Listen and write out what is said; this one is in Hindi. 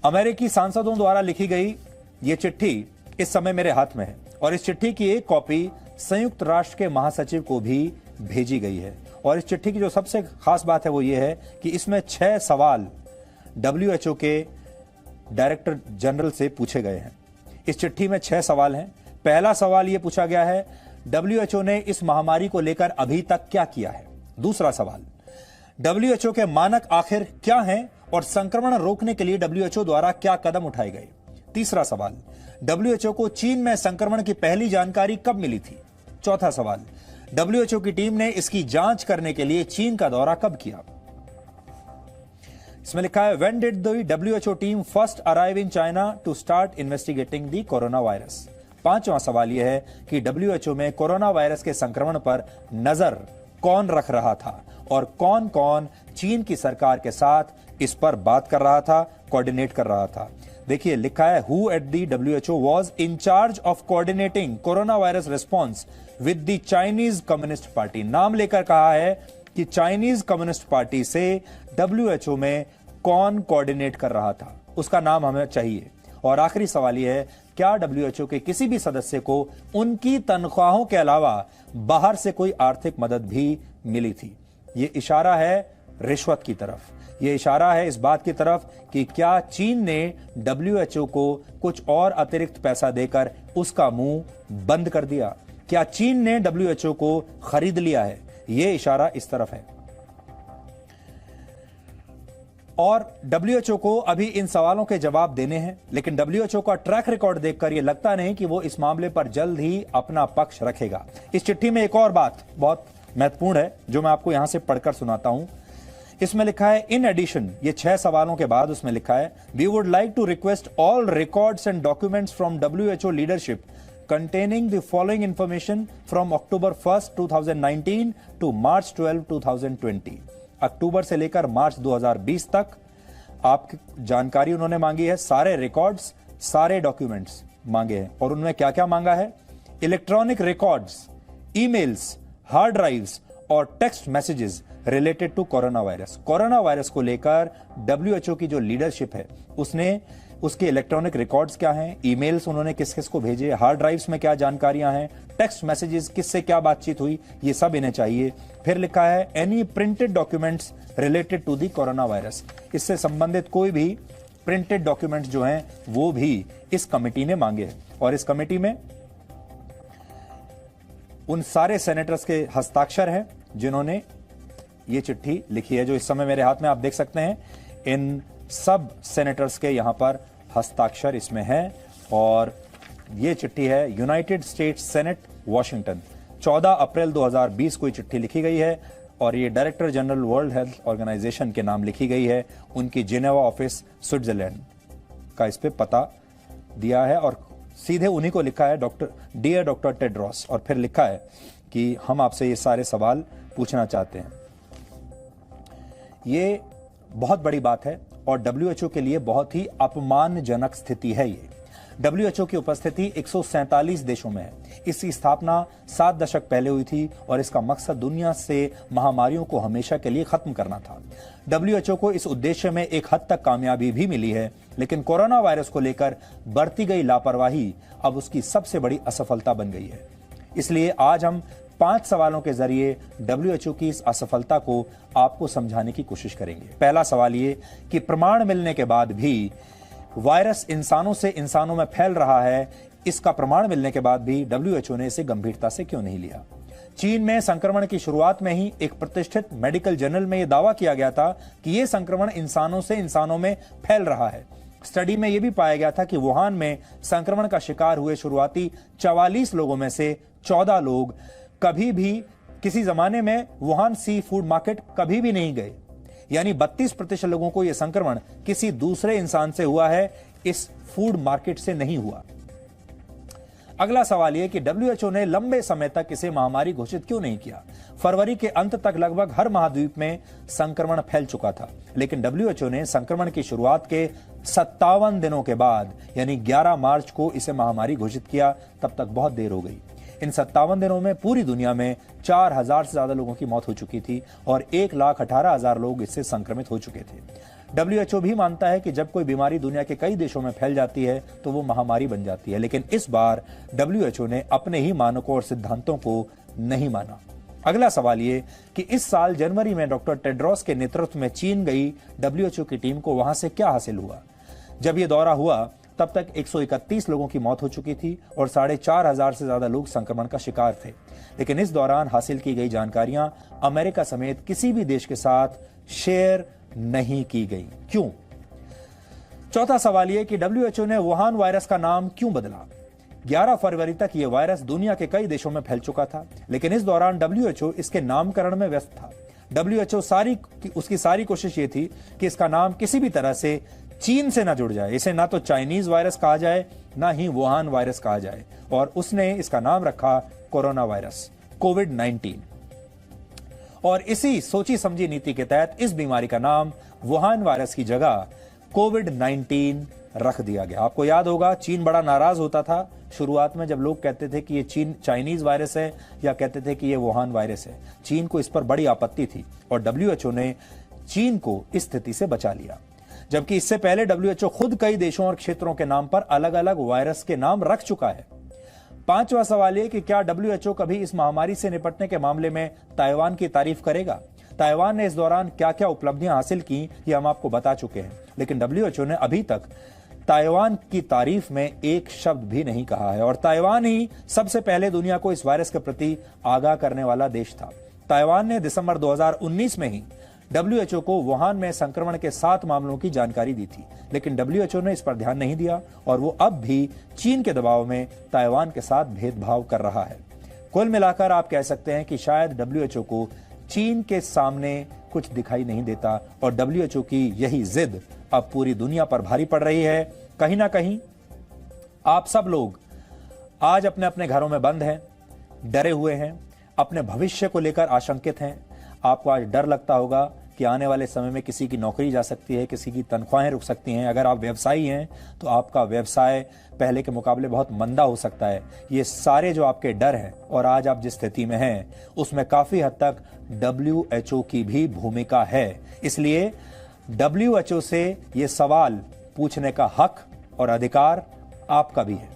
अमेरिकी सांसदों द्वारा लिखी गई ये चिट्ठी इस समय मेरे हाथ में है और इस चिट्ठी की एक कॉपी संयुक्त राष्ट्र के महासचिव को भी भेजी गई है। और इस चिट्ठी की जो सबसे खास बात है वो ये है कि इसमें 6 सवाल WHO के डायरेक्टर जनरल से पूछे गए हैं। इस चिट्ठी में 6 सवाल हैं। पहला सवाल यह पूछा गया है, WHO ने इस महामारी को लेकर अभी तक क्या किया है। दूसरा सवाल, WHO के मानक आखिर क्या हैं और संक्रमण रोकने के लिए WHO द्वारा क्या कदम उठाए गए। तीसरा सवाल, WHO को चीन में संक्रमण की पहली जानकारी कब मिली थी। चौथा सवाल, WHO की टीम ने इसकी जांच करने के लिए चीन का दौरा कब किया। इसमें लिखा है, When did the WHO team first arrive in China to start investigating the coronavirus? पांचवा सवाल यह है कि WHO में कोरोना वायरस के संक्रमण पर नजर कौन रख रहा था और कौन कौन चीन की सरकार के साथ इस पर बात कर रहा था, कोऑर्डिनेट कर रहा था। देखिए लिखा है, Who at the WHO was in charge of coordinating coronavirus response with the Chinese Communist Party? नाम लेकर कहा है कि चाइनीज कम्युनिस्ट पार्टी से WHO में कौन कोऑर्डिनेट कर रहा था, उसका नाम हमें चाहिए। और आखिरी सवाल यह है, क्या WHO के किसी भी सदस्य को उनकी तनख्वाहों के अलावा बाहर से कोई आर्थिक मदद भी मिली थी। यह इशारा है रिश्वत की तरफ, यह इशारा है इस बात की तरफ कि क्या चीन ने WHO को कुछ और अतिरिक्त पैसा देकर उसका मुंह बंद कर दिया। क्या चीन ने WHO को खरीद लिया है, यह इशारा इस तरफ है। और WHO को अभी इन सवालों के जवाब देने हैं, लेकिन WHO का ट्रैक रिकॉर्ड देखकर यह लगता नहीं कि वो इस मामले पर जल्द ही अपना पक्ष रखेगा। इस चिट्ठी में एक और बात बहुत महत्वपूर्ण है जो मैं आपको यहां से पढ़कर सुनाता हूं। इसमें लिखा है, इन एडिशन, ये 6 सवालों के बाद उसमें लिखा है, we would like to request all records and documents from WHO leadership containing the following information from October 1st, 2019 to March 12, 2020। अक्टूबर से लेकर मार्च 2020 तक आपकी जानकारी उन्होंने मांगी है, सारे रिकॉर्ड्स, सारे डॉक्यूमेंट्स मांगे हैं। और उनमें क्या क्या मांगा है, electronic records, emails, hard drives और text messages related to corona virus. Corona virus को लेकर WHO की जो लीडरशिप है उसने उसके इलेक्ट्रॉनिक रिकॉर्ड्स क्या हैं, ईमेल्स उन्होंने किस किस को भेजे, हार्ड ड्राइव्स में क्या जानकारियां हैं, टेक्स्ट मैसेजेस किससे क्या बातचीत हुई, ये सब इन्हें चाहिए। फिर लिखा है, any printed documents related to the corona virus, इससे संबंधित कोई भी प्रिंटेड डॉक्यूमेंट्स जो हैं वो भी इस कमेटी ने मांगे हैं। और इस कमेटी में उन सारे सेनेटर्स के हस्ताक्षर हैं जिन्होंने ये चिट्ठी लिखी है, जो इस समय मेरे हाथ में आप देख सकते हैं। इन सब सेनेटर्स के यहां पर हस्ताक्षर इसमें है। और ये चिट्ठी है यूनाइटेड स्टेट्स सेनेट वॉशिंगटन, 14 अप्रैल 2020 को ये चिट्ठी लिखी गई है। और ये director general World Health Organization के नाम लिखी गई है, उनकी जिनेवा ऑफिस स्विट्जरलैंड का इस पे पता दिया है और सीधे उन्हीं को लिखा है, डियर डॉक्टर टेड्रोस। और फिर लिखा है कि हम आपसे ये सारे सवाल पूछना चाहते हैं। ये बहुत बड़ी बात है और WHO के लिए बहुत ही अपमानजनक स्थिति है। ये WHO की उपस्थिति 147 देशों में है। इसकी स्थापना 7 दशक पहले हुई थी और इसका मकसद दुनिया से महामारियों को हमेशा के लिए खत्म करना था। WHO को इस उद्देश्य में एक हद तक कामयाबी भी मिली है, लेकिन कोरोना वायरस को लेकर बरती गई लापरवाही अब उसकी सबसे बड़ी असफलता बन गई है। इसलिए आज हम 5 सवालों के जरिए WHO की इस असफलता को आपको समझाने की कोशिश करेंगे। पहला सवाल ये कि प्रमाण मिलने के बाद भी वायरस इंसानों से इंसानों में फैल रहा है, इसका प्रमाण मिलने के बाद भी WHO ने इसे गंभीरता से क्यों नहीं लिया। चीन में संक्रमण की शुरुआत में ही एक प्रतिष्ठित मेडिकल जर्नल में यह दावा किया गया था कि यह संक्रमण इंसानों से इंसानों में फैल रहा है। स्टडी में यह भी पाया गया था कि वुहान में संक्रमण का शिकार हुए शुरुआती 44 लोगों में से 14 लोग कभी भी किसी जमाने में वुहान सी फूड मार्केट कभी भी नहीं गए, यानी 32% लोगों को यह संक्रमण किसी दूसरे इंसान से हुआ है, इस फूड मार्केट से नहीं हुआ। अगला सवाल यह कि WHO ने लंबे समय तक इसे महामारी घोषित क्यों नहीं किया। फरवरी के अंत तक लगभग हर महाद्वीप में संक्रमण फैल चुका था, लेकिन WHO ने संक्रमण की शुरुआत के 57 दिनों के बाद यानी 11 मार्च को इसे महामारी घोषित किया। तब तक बहुत देर हो गई। इन 57 दिनों में पूरी दुनिया में 4000 से ज्यादा लोगों की मौत हो चुकी थी और 1,18,000 लोग इससे संक्रमित हो चुके थे। WHO भी मानता है कि जब कोई बीमारी दुनिया के कई देशों में फैल जाती है तो वो महामारी बन जाती है, लेकिन इस बार WHO ने अपने ही मानकों और सिद्धांतों को नहीं माना। अगला सवाल ये कि इस साल जनवरी में डॉक्टर टेड्रोस के नेतृत्व में चीन गई WHO की टीम को वहां से क्या हासिल हुआ? जब यह दौरा हुआ तब तक 131 लोगों की मौत हो चुकी थी और 4,500 से ज्यादा लोग संक्रमण का शिकार थे। लेकिन इस दौरान हासिल की गई जानकारियां अमेरिका समेत किसी भी देश के साथ शेयर नहीं की गई। क्यों? चौथा सवाल यह कि WHO ने वुहान वायरस का नाम क्यों बदला? 11 फरवरी तक यह वायरस दुनिया के कई देशों में फैल चुका था, लेकिन इस दौरान WHO इसके नामकरण में व्यस्त था। WHO उसकी सारी कोशिश ये थी कि इसका नाम किसी भी तरह से चीन से ना जुड़ जाए, इसे ना तो चाइनीज वायरस कहा जाए ना ही वुहान वायरस कहा जाए, और उसने इसका नाम रखा कोरोना वायरस, कोविड-19। और इसी सोची समझी नीति के तहत इस बीमारी का नाम वुहान वायरस की जगह कोविड-19 रख दिया गया। आपको याद होगा चीन बड़ा नाराज होता था शुरुआत में जब लोग कहते थे कि ये चाइनीज वायरस है या कहते थे कि ये वुहान वायरस है। चीन को इस पर बड़ी आपत्ति थी और WHO ने चीन को इस स्थिति से बचा लिया। जबकि इससे पहले WHO खुद कई देशों और क्षेत्रों के नाम पर अलग अलग वायरस के नाम रख चुका है। पांचवा सवाल यह कि क्या WHO कभी इस महामारी से निपटने के मामले में ताइवान की तारीफ करेगा? ताइवान ने इस दौरान क्या क्या उपलब्धियां हासिल की ये हम आपको बता चुके हैं, लेकिन WHO ने अभी तक ताइवान की तारीफ में एक शब्द भी नहीं कहा है, और ताइवान ही सबसे पहले दुनिया को इस वायरस के प्रति आगाह करने वाला देश था। ताइवान ने दिसंबर 2019 में ही WHO को वुहान में संक्रमण के 7 मामलों की जानकारी दी थी, लेकिन WHO ने इस पर ध्यान नहीं दिया और वो अब भी चीन के दबाव में ताइवान के साथ भेदभाव कर रहा है। कुल मिलाकर आप कह सकते हैं कि शायद WHO को चीन के सामने कुछ दिखाई नहीं देता और WHO की यही जिद अब पूरी दुनिया पर भारी पड़ रही है। कहीं ना कहीं आप सब लोग आज अपने अपने घरों में बंद हैं, डरे हुए हैं, अपने भविष्य को लेकर आशंकित हैं। आपको आज डर लगता होगा कि आने वाले समय में किसी की नौकरी जा सकती है, किसी की तनख्वाहें रुक सकती हैं। अगर आप व्यवसायी हैं तो आपका व्यवसाय पहले के मुकाबले बहुत मंदा हो सकता है। ये सारे जो आपके डर हैं और आज आप जिस स्थिति में हैं उसमें काफी हद तक WHO की भी भूमिका है। इसलिए WHO से ये सवाल पूछने का हक और अधिकार आपका भी है।